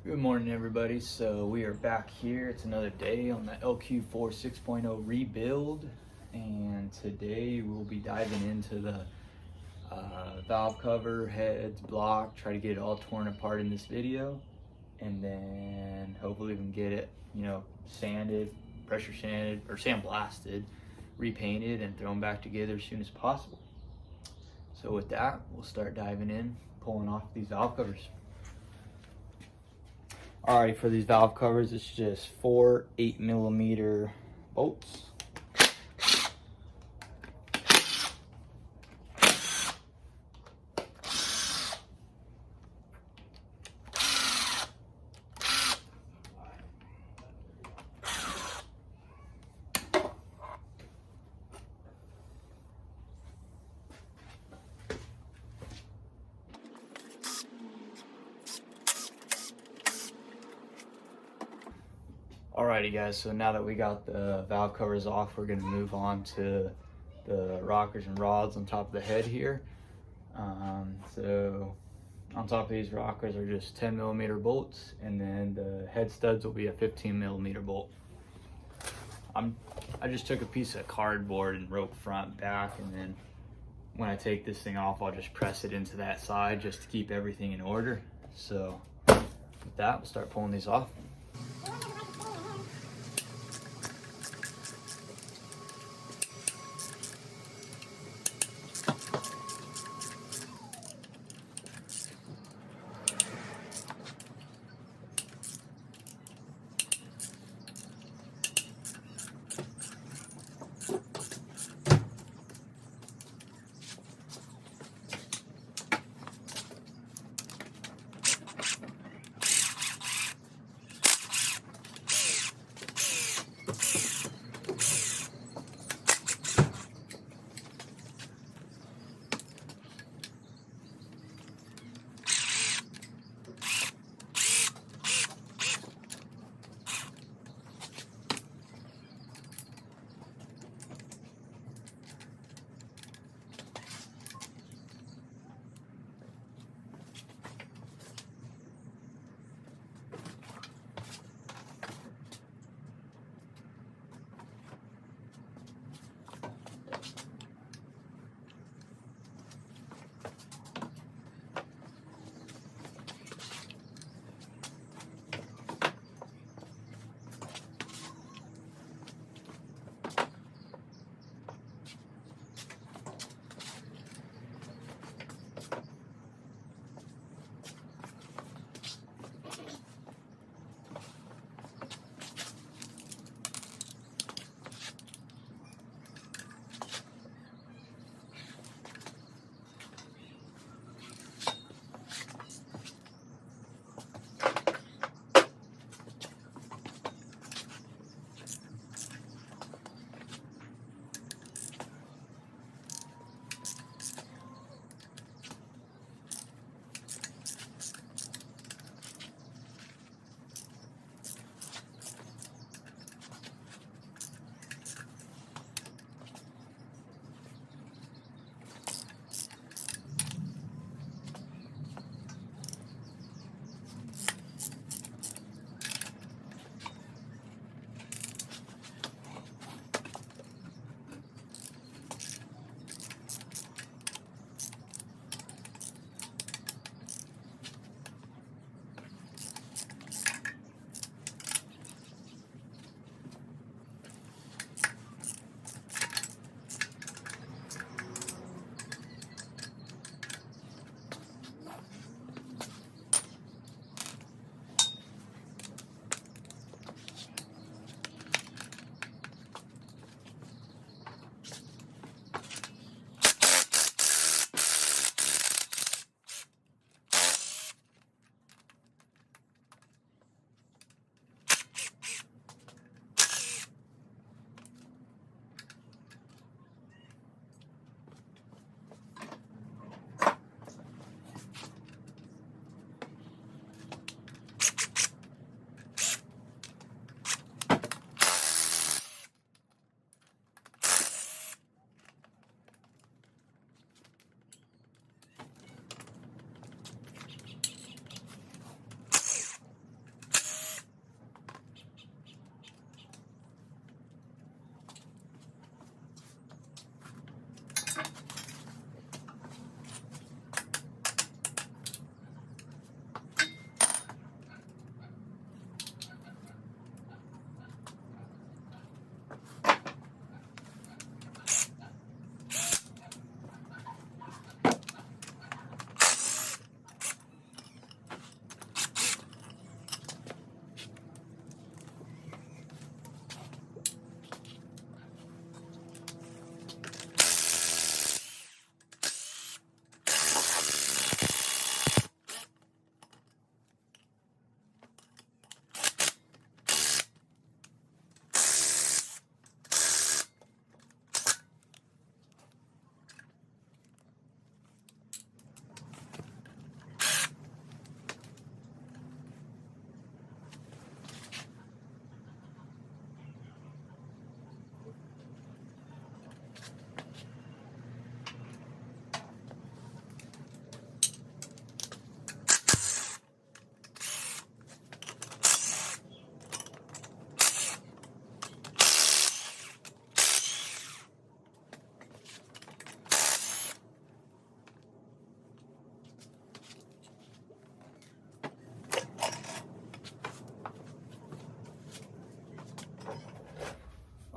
Good morning, everybody. So we are back here. It's another day on the LQ4 6.0 rebuild, and today we'll be diving into the valve cover, heads, block, try to get it all torn apart in this video, and then hopefully we can get it, sanded, pressure sanded, or sandblasted, repainted, and thrown back together as soon as possible. So with that, we'll start diving in, pulling off these valve covers. Alrighty, for these valve covers, it's just 4 8mm bolts. Alrighty guys, so now that we got the valve covers off, we're going to move on to the rockers and rods on top of the head here. So on top of these rockers are just 10mm bolts, and then the head studs will be a 15mm bolt. I just took a piece of cardboard and rope front, back, and then when I take this thing off, I'll just press it into that side just to keep everything in order. So with that, we'll start pulling these off.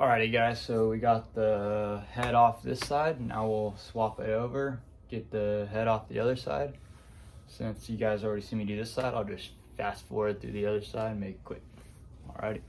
Alrighty guys, so we got the head off this side. Now we'll swap it over, get the head off the other side. Since you guys already see me do this side, I'll just fast forward through the other side and make it quick. Alrighty.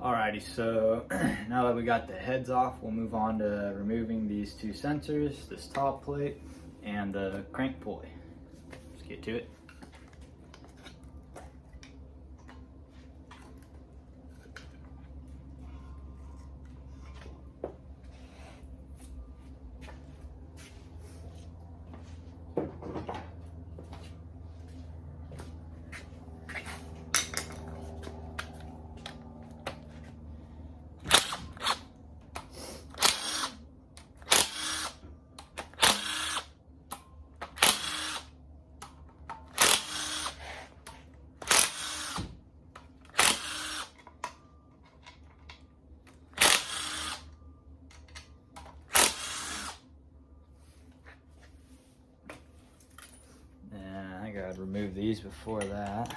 Alrighty, so now that we got the heads off, we'll move on to removing these two sensors, this top plate, and the crank pulley. Let's get to it. I think I'd remove these before that.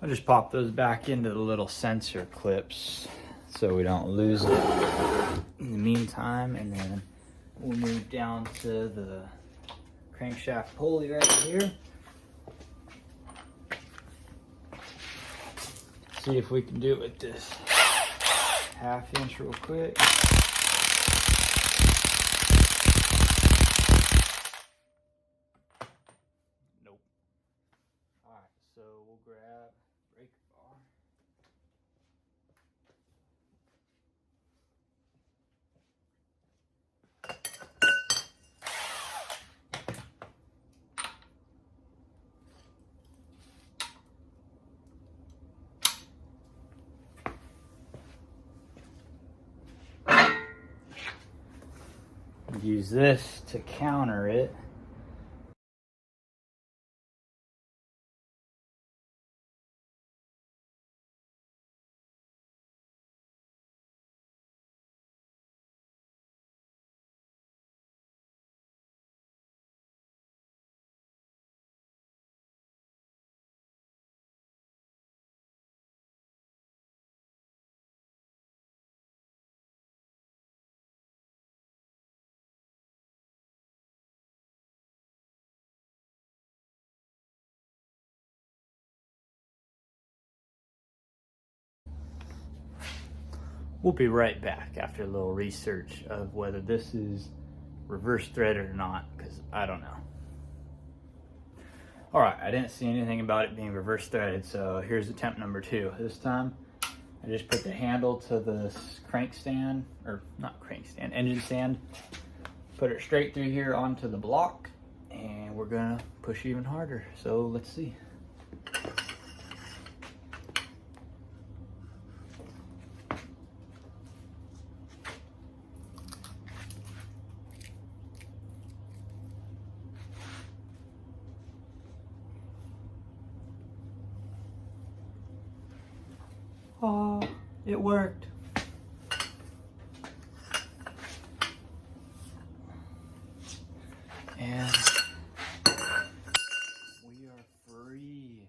I'll just pop those back into the little sensor clips so we don't lose it in the meantime, and then we'll move down to the crankshaft pulley right here. See if we can do it with this 1/2 inch real quick. Nope. Alright, so we'll grab brake bar. Use this to counter it. We'll be right back after a little research of whether this is reverse threaded or not, because I don't know. Alright, I didn't see anything about it being reverse threaded, so here's attempt number 2. This time, I just put the handle to the crank stand, or not crank stand, engine stand, put it straight through here onto the block, and we're gonna push even harder, so let's see. Oh, it worked. And we are free.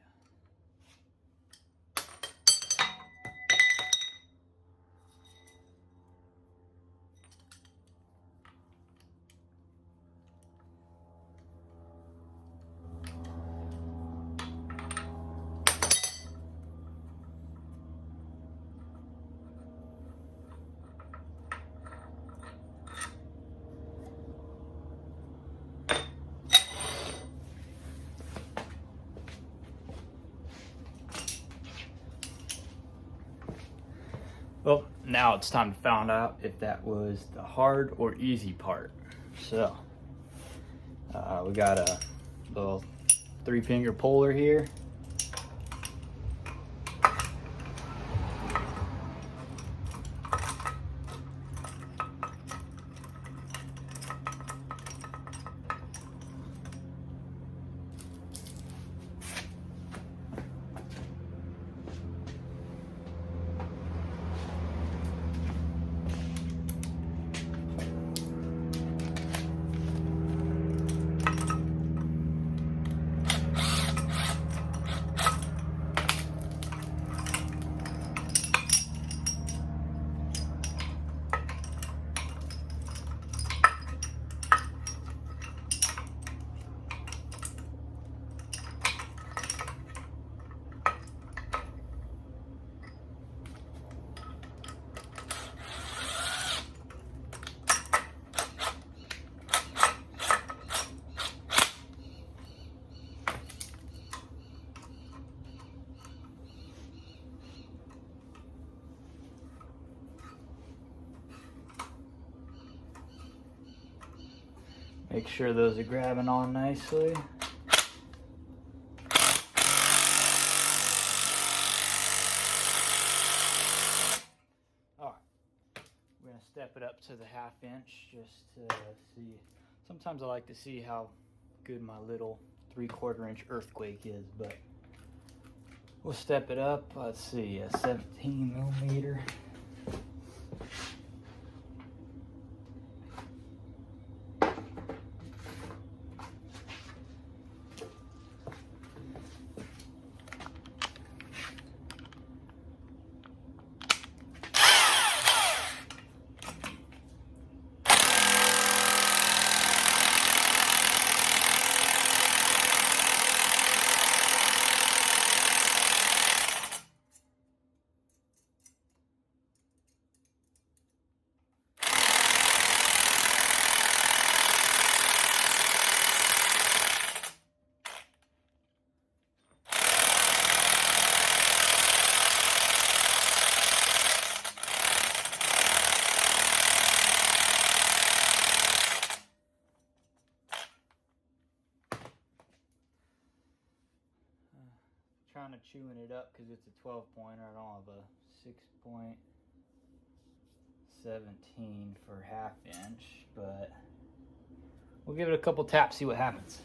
Well, now it's time to find out if that was the hard or easy part. So, we got a little 3-finger puller here. Make sure those are grabbing on nicely. Alright, we're going to step it up to the 1/2 inch just to see. Sometimes I like to see how good my little 3/4 inch earthquake is, but we'll step it up. Let's see, a 17 millimeter. Trying to chewing it up because it's a 12 pointer. I don't have a 6.17 for 1/2 inch, but we'll give it a couple taps, see what happens.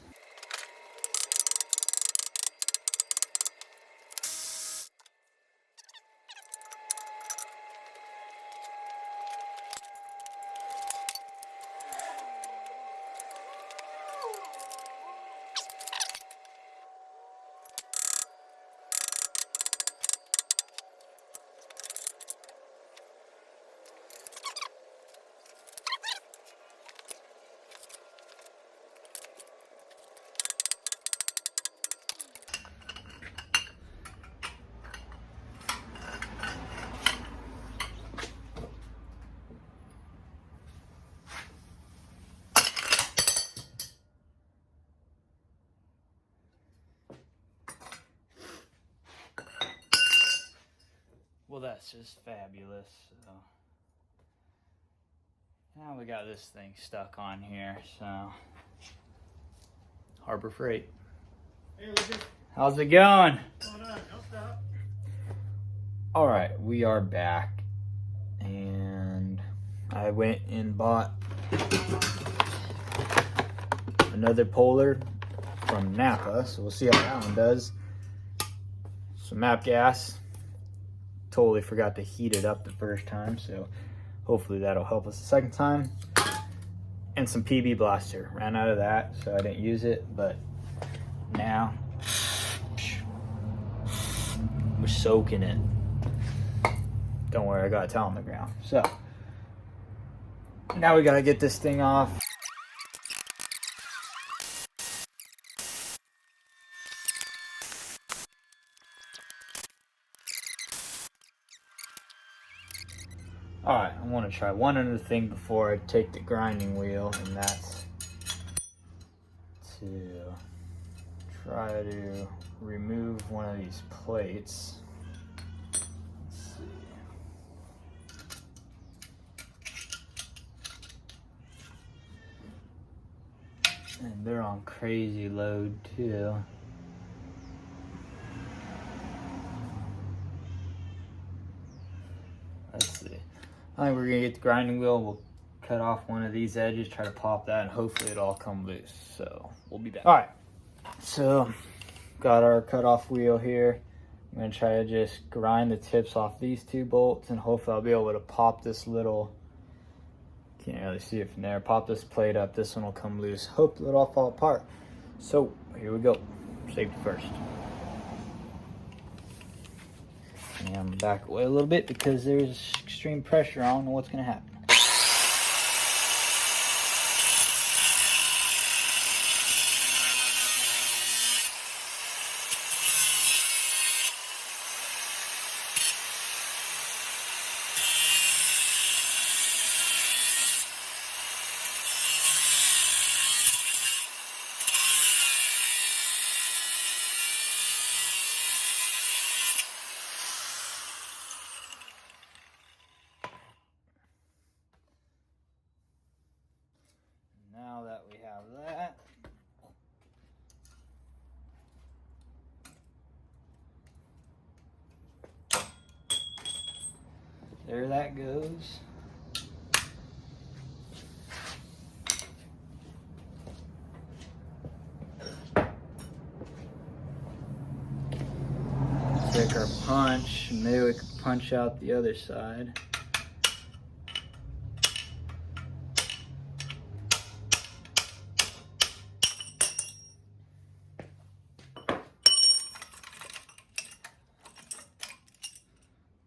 Well, that's just fabulous. So now we got this thing stuck on here. So Harbor Freight. Hey, Lucas. How's it going? Hold on, don't stop. All right, we are back, and I went and bought another puller from Napa. So we'll see how that one does. Some MAP gas. Totally forgot to heat it up the first time, so hopefully that'll help us the second time. And some PB Blaster. Ran out of that, so I didn't use it, but now we're soaking it. Don't worry, I got a towel on the ground. So now we gotta get this thing off. Alright, I want to try one other thing before I take the grinding wheel, and that's to try to remove one of these plates. Let's see. And they're on crazy load too. Let's see. I think we're gonna get the grinding wheel. We'll cut off one of these edges, try to pop that, and hopefully it'll all come loose. So we'll be back. All right. So got our cutoff wheel here. I'm gonna try to just grind the tips off these two bolts, and hopefully I'll be able to pop this little, can't really see it from there, pop this plate up. This one will come loose. Hopefully it'll all fall apart. So here we go. Safety first. And I'm back away a little bit because there's extreme pressure. I don't know what's gonna happen. Now that we have that, there that goes. Take our punch, maybe we can punch out the other side.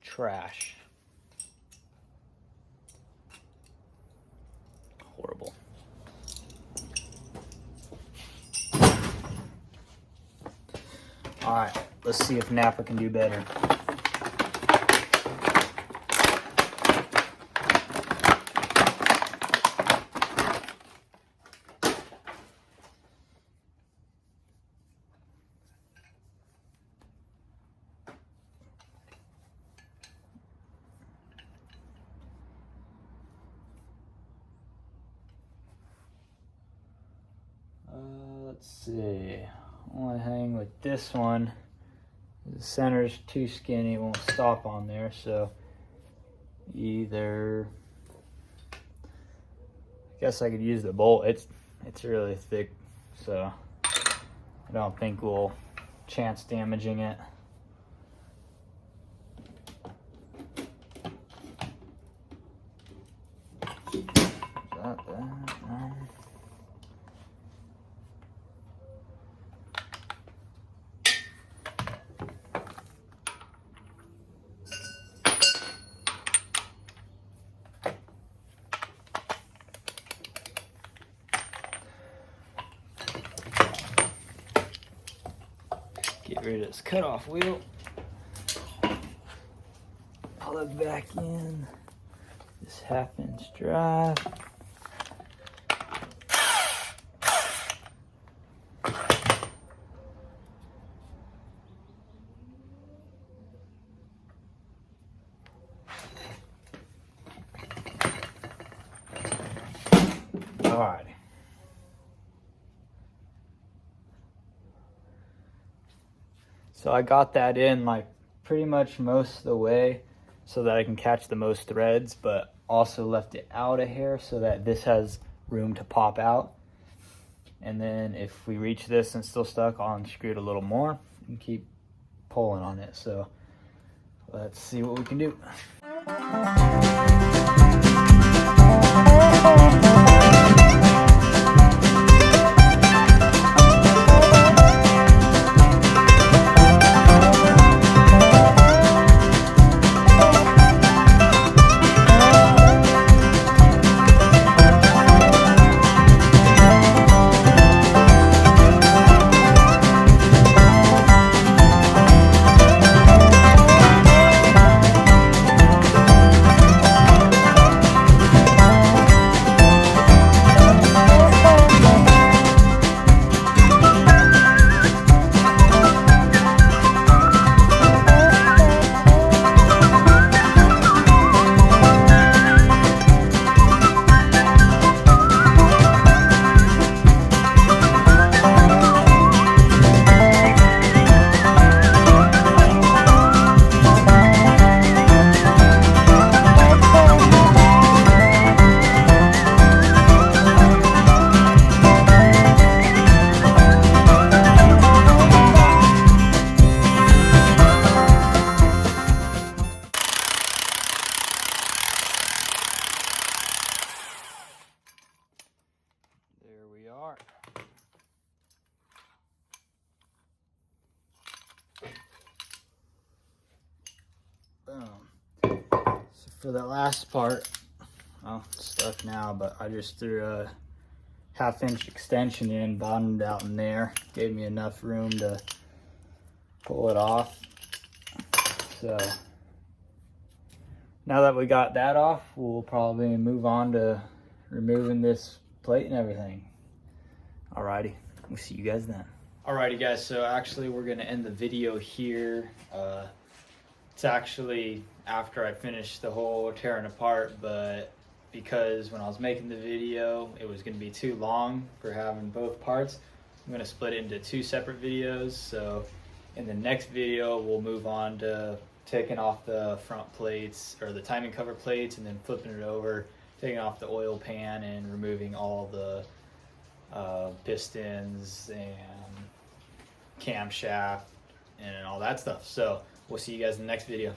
Trash. Horrible. All right, let's see if Napa can do better. Let's see. Only thing with this one, the center's too skinny, it won't stop on there. So either, I guess I could use the bolt. It's really thick, so I don't think we'll chance damaging it. Is that that? No. Get rid of this cutoff wheel. Plug back in. This 1/2-inch drive. All right. So I got that in like pretty much most of the way so that I can catch the most threads, but also left it out a hair so that this has room to pop out. And then if we reach this and it's still stuck, I'll unscrew it a little more and keep pulling on it. So let's see what we can do. for the last part, well, it's stuck now, but I just threw a 1/2 inch extension in, bottomed out in there. Gave me enough room to pull it off. So now that we got that off, we'll probably move on to removing this plate and everything. Alrighty, we'll see you guys then. Alrighty guys, so actually we're gonna end the video here. It's actually after I finished the whole tearing apart, but because when I was making the video, it was gonna be too long for having both parts, I'm gonna split it into 2 separate videos. So in the next video, we'll move on to taking off the front plates or the timing cover plates and then flipping it over, taking off the oil pan and removing all the pistons and camshaft and all that stuff. So we'll see you guys in the next video.